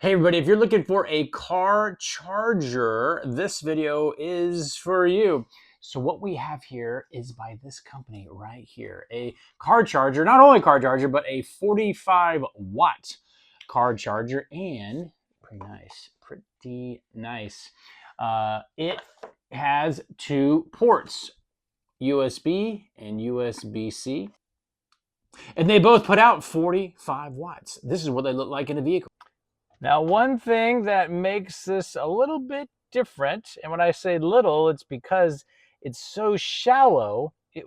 Hey everybody, if you're looking for a car charger, this video is for you. So what we have here is by this company right here, a car charger, not only car charger, but a 45-watt car charger, and pretty nice. It has two ports, USB and USB-C, and they both put out 45 watts. This is what they look like in the vehicle. Now, one thing that makes this a little bit different, and when I say little, it's because it's so shallow, it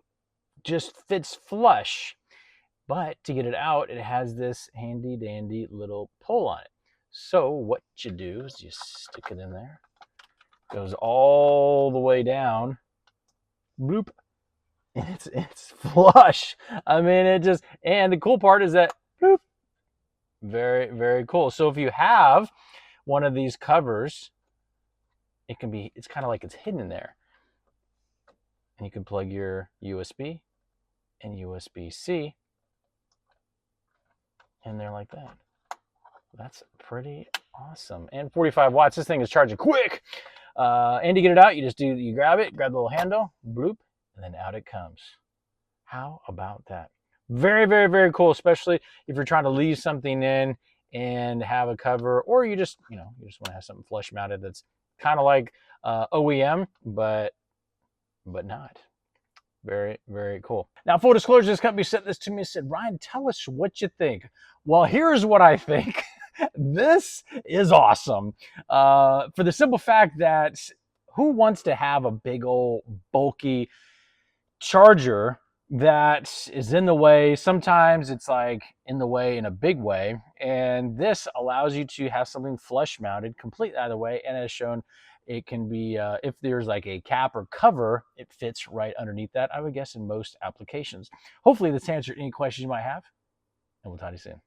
just fits flush. But to get it out, it has this handy dandy little pull on it. So what you do is you stick it in there, goes all the way down, bloop, and it's flush. I mean, and the cool part is that, bloop, very, very cool. So if you have one of these covers, it's kind of like it's hidden in there. And you can plug your USB and USB-C in there like that. That's pretty awesome. And 45 watts, this thing is charging quick. And to get it out, you grab it, grab the little handle, bloop, and then out it comes. How about that? Very, very, very cool, especially if you're trying to leave something in and have a cover, or you just want to have something flush mounted that's kind of like OEM, but not. Very, very cool. Now, full disclosure, this company sent this to me and said, Ryan, tell us what you think. Well, here's what I think. This is awesome. For the simple fact that who wants to have a big old bulky charger that is in the way? Sometimes it's like in the way in a big way, and this allows you to have something flush mounted completely out of the way. And as shown, it can be if there's like a cap or cover, it fits right underneath that, I would guess, in most applications. Hopefully this answered any questions you might have, and we'll talk to you soon.